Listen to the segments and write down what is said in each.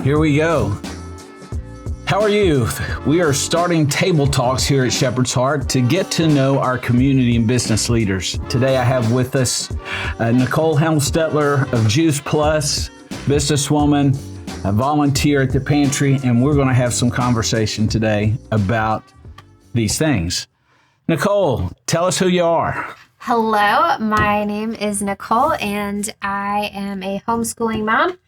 Here we go. How are you? We are starting table talks here at Shepherd's Heart to get to know our community and business leaders. Today I have with us Nicole Helmstetler of Juice Plus, businesswoman, a volunteer at the Pantry, and we're going to have some conversation today about these things. Nicole, tell us who you are. Hello, my name is Nicole, and I am a homeschooling mom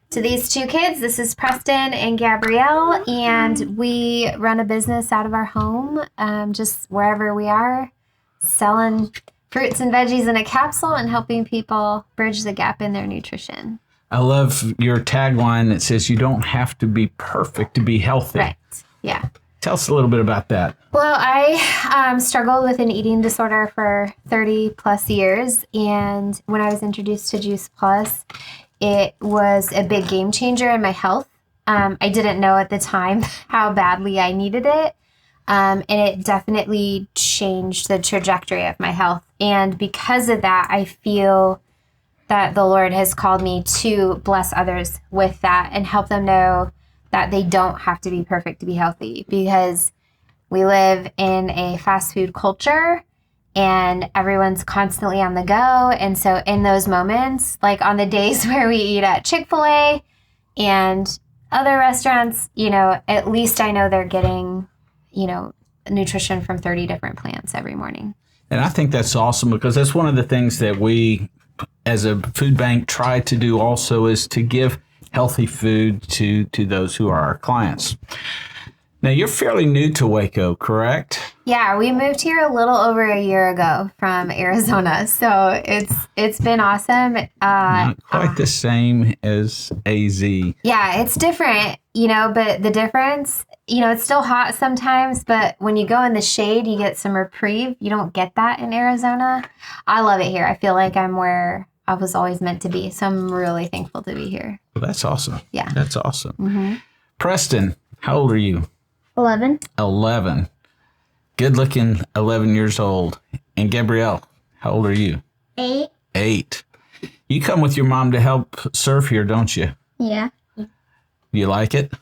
to these two kids. This is Preston and Gabrielle, and we run a business out of our home, just wherever we are, selling fruits and veggies in a capsule and helping people bridge the gap in their nutrition. I love your tagline that says you don't have to be perfect to be healthy. Right, yeah. Tell us a little bit about that. Well, I struggled with an eating disorder for 30 plus years, and when I was introduced to Juice Plus, it was a big game changer in my health. I didn't know at the time how badly I needed it, and it definitely changed the trajectory of my health. And because of that, I feel that the Lord has called me to bless others with that and help them know that they don't have to be perfect to be healthy, because we live in a fast food culture and everyone's constantly on the go. And so in those moments, like on the days where we eat at Chick-fil-A and other restaurants, at least I know they're getting, nutrition from 30 different plants every morning. And I think that's awesome, because that's one of the things that we as a food bank try to do also, is to give healthy food to those who are our clients. Now, you're fairly new to Waco, correct? Yeah, we moved here a little over a year ago from Arizona, so it's been awesome. Not quite the same as AZ. Yeah, it's different, but the difference, it's still hot sometimes, but when you go in the shade, you get some reprieve. You don't get that in Arizona. I love it here. I feel like I'm where I was always meant to be, so I'm really thankful to be here. Well, that's awesome. Yeah. That's awesome. Mm-hmm. Preston, how old are you? 11. 11. Good looking 11 years old. And Gabrielle, how old are you? 8. 8. You come with your mom to help serve here, don't you? Yeah. You like it?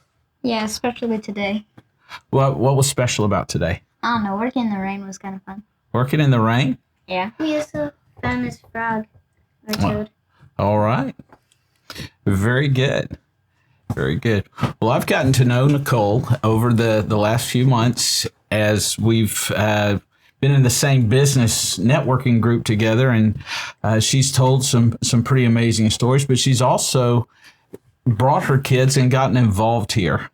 Yeah, especially today. What was special about today? I don't know, working in the rain was kind of fun. Working in the rain? Yeah. We also found this frog. Or toad. All right. Very good. Very good. Well, I've gotten to know Nicole over the last few months as we've been in the same business networking group together, and she's told some pretty amazing stories, but she's also brought her kids and gotten involved here.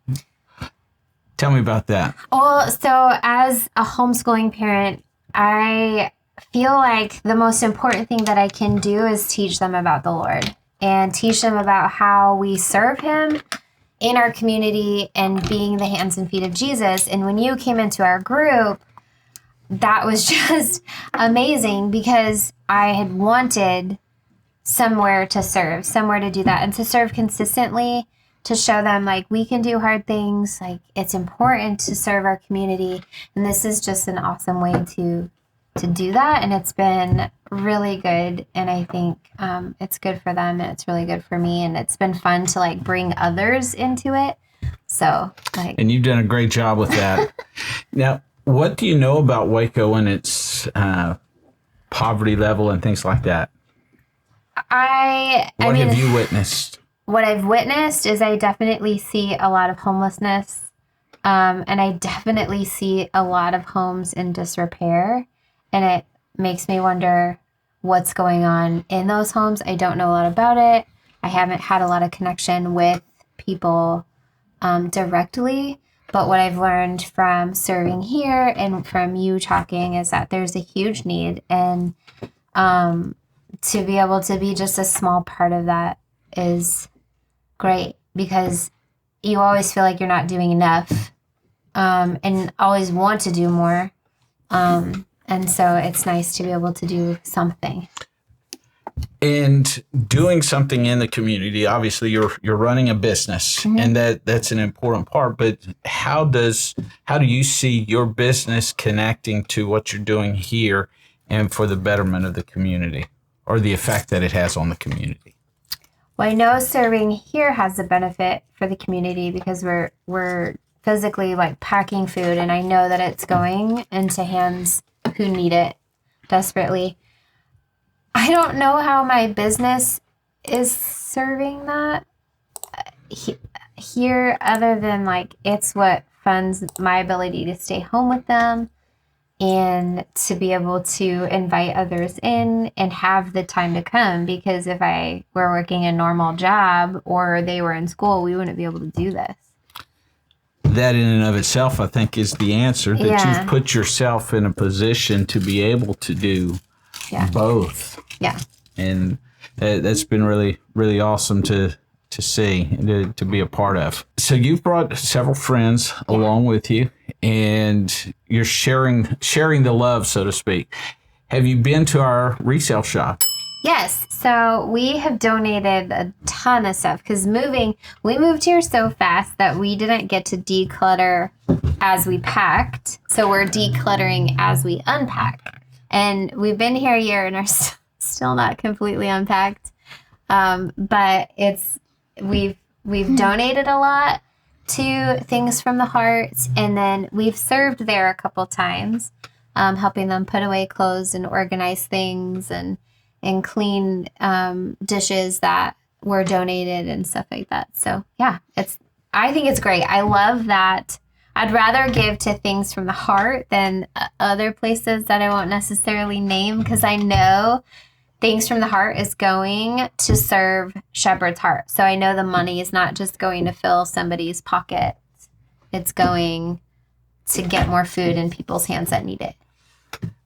Tell me about that. Well, so as a homeschooling parent, I feel like the most important thing that I can do is teach them about the Lord and teach them about how we serve him in our community and being the hands and feet of Jesus. And when you came into our group, that was just amazing, because I had wanted somewhere to serve, somewhere to do that, and to serve consistently, to show them like we can do hard things, like it's important to serve our community. And this is just an awesome way to do that, and it's been really good, and I think it's good for them, and it's really good for me, and it's been fun to like bring others into it. So and you've done a great job with that. Now, what do you know about Waco and its poverty level and things like that? What have you witnessed? What I've witnessed is I definitely see a lot of homelessness, and I definitely see a lot of homes in disrepair. And it makes me wonder what's going on in those homes. I don't know a lot about it. I haven't had a lot of connection with people directly. But what I've learned from serving here and from you talking is that there's a huge need. And to be able to be just a small part of that is great, because you always feel like you're not doing enough, and always want to do more. And so it's nice to be able to do something. And doing something in the community, obviously you're running a business, mm-hmm. and that's an important part, but how do you see your business connecting to what you're doing here and for the betterment of the community, or the effect that it has on the community? Well, I know serving here has a benefit for the community because we're physically like packing food, and I know that it's going into hands who need it desperately. I don't know how my business is serving that here, other than like it's what funds my ability to stay home with them and to be able to invite others in and have the time to come, because if I were working a normal job or they were in school, we wouldn't be able to do this. That in and of itself, I think, is the answer, that you've put yourself in a position to be able to do both. Yeah. And that's been really, really awesome to see and to be a part of. So you've brought several friends along with you, and you're sharing the love, so to speak. Have you been to our resale shop? Yes. So we have donated a ton of stuff because we moved here so fast that we didn't get to declutter as we packed. So we're decluttering as we unpack. And we've been here a year and are still not completely unpacked. But we've donated a lot to Things from the Heart, and then we've served there a couple times, helping them put away clothes and organize things and clean dishes that were donated and stuff like that. So yeah, I think it's great. I love that. I'd rather give to Things from the Heart than other places that I won't necessarily name, because I know Things from the Heart is going to serve Shepherd's Heart. So I know the money is not just going to fill somebody's pocket. It's going to get more food in people's hands that need it.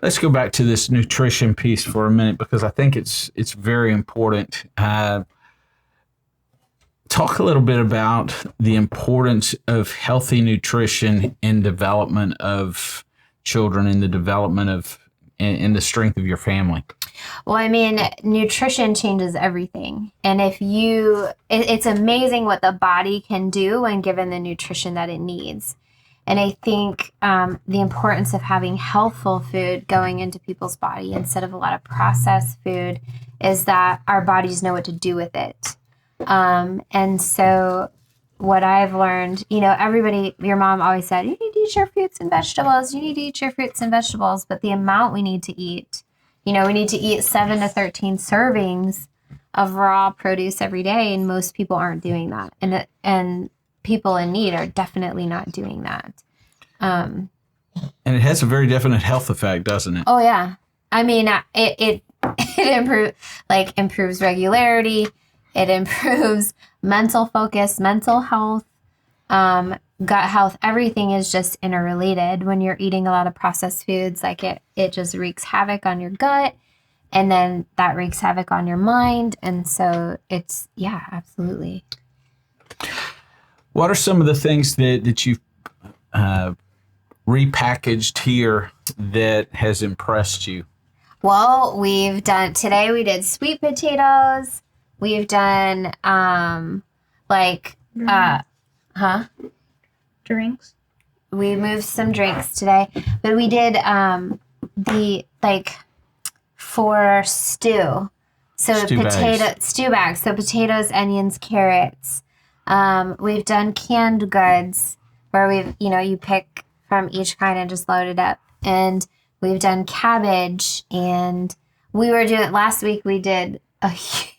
Let's go back to this nutrition piece for a minute, because I think it's very important. Talk a little bit about the importance of healthy nutrition in development of children, in the development of in the strength of your family. Well, I mean, nutrition changes everything. And it's amazing what the body can do when given the nutrition that it needs. And I think the importance of having healthful food going into people's body instead of a lot of processed food is that our bodies know what to do with it. And so what I've learned, your mom always said, you need to eat your fruits and vegetables. You need to eat your fruits and vegetables. But the amount we need to eat, we need to eat 7 to 13 servings of raw produce every day. And most people aren't doing that. And people in need are definitely not doing that. And it has a very definite health effect, doesn't it? Oh yeah. I mean, it improves regularity. It improves mental focus, mental health, gut health. Everything is just interrelated. When you're eating a lot of processed foods, like it just wreaks havoc on your gut, and then that wreaks havoc on your mind. And so absolutely. What are some of the things that you've repackaged here that has impressed you? Well, today we did sweet potatoes. We've done drinks. We moved some drinks today, but we did for stew. So stew bags. So potatoes, onions, carrots. We've done canned goods where you pick from each kind and just load it up. And we've done cabbage, and last week we did a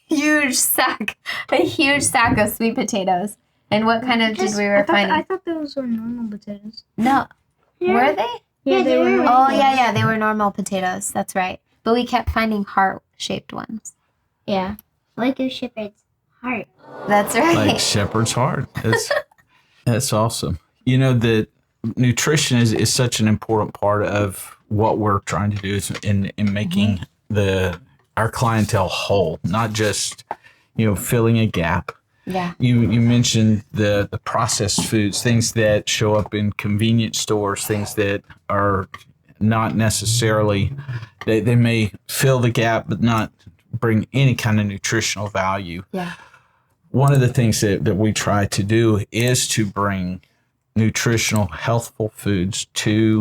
huge sack of sweet potatoes. And what kind of did we finding? I thought those were normal potatoes. No. Yeah. Were they? Yeah, they were. Oh, yeah, they were normal potatoes. That's right. But we kept finding heart-shaped ones. Yeah. Like a shepherd's heart. That's right. Like shepherd's heart. That's awesome. That nutrition is such an important part of what we're trying to do in making our clientele whole, not just, filling a gap. Yeah. You mentioned the processed foods, things that show up in convenience stores, things that are not necessarily, they may fill the gap, but not bring any kind of nutritional value. Yeah. One of the things that we try to do is to bring nutritional, healthful foods to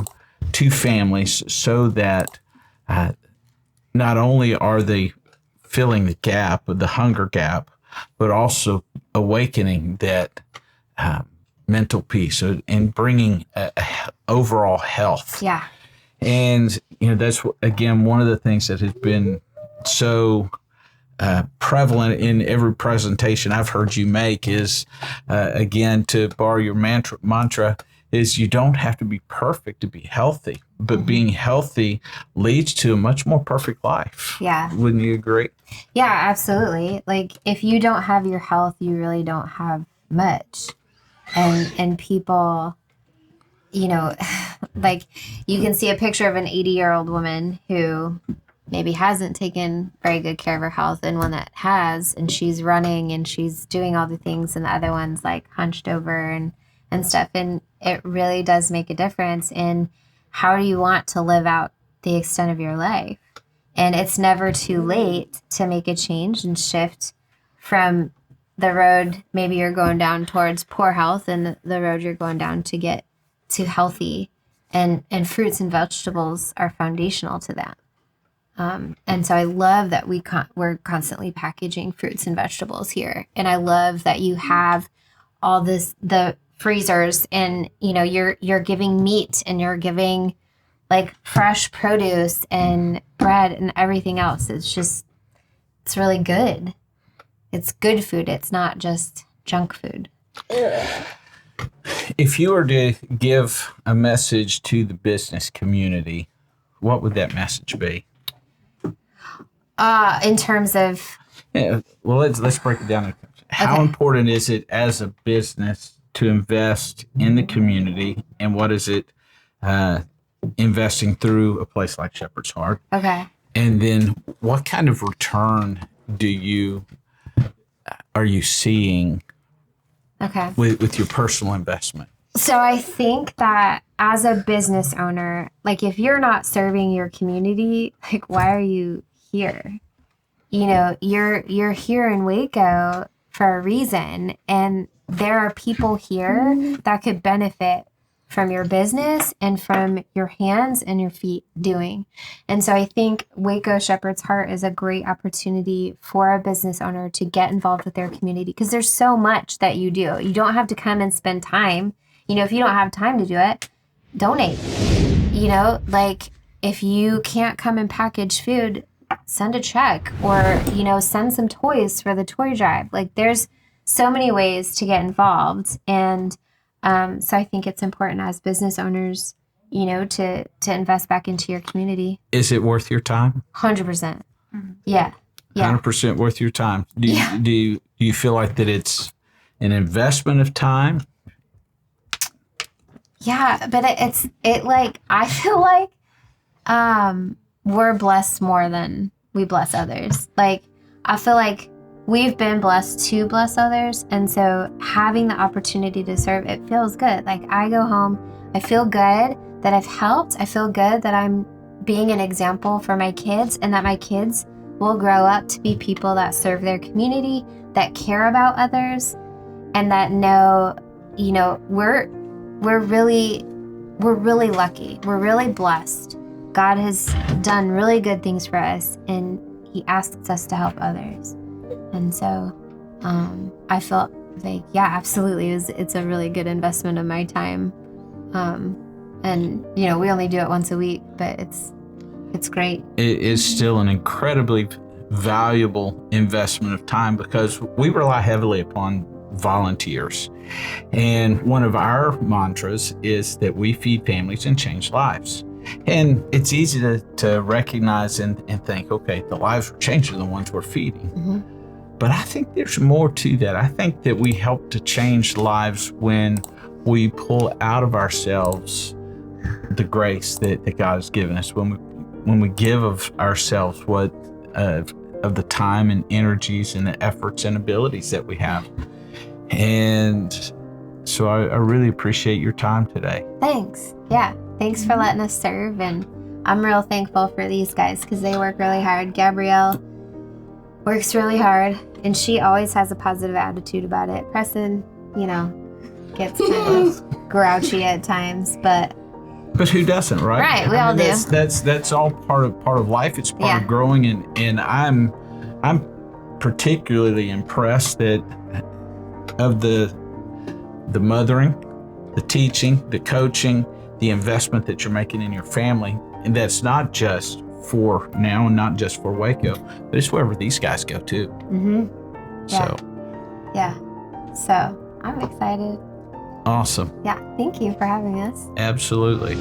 families so that not only are they filling the gap, the hunger gap, but also awakening that mental peace and bringing overall health. Yeah. And, that's, again, one of the things that has been so prevalent in every presentation I've heard you make is, again, to borrow your mantra, is you don't have to be perfect to be healthy, but being healthy leads to a much more perfect life. Yeah. Wouldn't you agree? Yeah, absolutely. Like, if you don't have your health, you really don't have much. And people, like, you can see a picture of an 80-year-old woman who maybe hasn't taken very good care of her health, and one that has, and she's running and she's doing all the things, and the other one's like hunched over and stuff. And it really does make a difference in how do you want to live out the extent of your life. And it's never too late to make a change and shift from the road maybe you're going down towards poor health and the road you're going down to get to healthy. And fruits and vegetables are foundational to that. And so I love that we're constantly packaging fruits and vegetables here. And I love that you have all the freezers, and you're giving meat, and you're giving like fresh produce and bread and everything else. It's really good. It's good food. It's not just junk food. If you were to give a message to the business community, what would that message be? In terms of... Yeah, well, let's break it down. How important is it as a business to invest in the community, and what is it investing through a place like Shepherd's Heart? Okay. And then what kind of return are you seeing with your personal investment? So I think that as a business owner, like, if you're not serving your community, like, why are you here? You're here in Waco for a reason, and there are people here that could benefit from your business and from your hands and your feet doing. And so I think Waco Shepherd's Heart is a great opportunity for a business owner to get involved with their community, because there's so much that you do. You don't have to come and spend time. If you don't have time to do it, donate. Like, if you can't come and package food, send a check, or, send some toys for the toy drive. Like, there's so many ways to get involved. And so I think it's important as business owners, to invest back into your community. Is it worth your time? 100%. Yeah. 100% worth your time. Do you feel like that it's an investment of time? Yeah, but I feel like we're blessed more than we bless others. Like, I feel like we've been blessed to bless others. And so having the opportunity to serve, it feels good. Like, I go home, I feel good that I've helped. I feel good that I'm being an example for my kids, and that my kids will grow up to be people that serve their community, that care about others, and that know, we're really lucky. We're really blessed. God has done really good things for us, and he asks us to help others. And so I felt like, yeah, absolutely. It's a really good investment of my time. And, we only do it once a week, but it's great. It is still an incredibly valuable investment of time, because we rely heavily upon volunteers. And one of our mantras is that we feed families and change lives. And it's easy to recognize and think, okay, the lives we're changing are the ones we're feeding. Mm-hmm. But I think there's more to that. I think that we help to change lives when we pull out of ourselves the grace that God has given us, when we give of ourselves of the time and energies and the efforts and abilities that we have. And so I really appreciate your time today. Thanks. Yeah. Thanks for letting us serve. And I'm real thankful for these guys, because they work really hard. Gabrielle works really hard, and she always has a positive attitude about it. Preston, gets kind of grouchy at times, but who doesn't, right? Right, we all do. That's all part of life. It's part of growing, and I'm particularly impressed that of the mothering, the teaching, the coaching, the investment that you're making in your family. And that's not just for now and not just for Waco, but it's wherever these guys go too. Mm-hmm. Yeah. So I'm excited. Awesome. Yeah. Thank you for having us. Absolutely.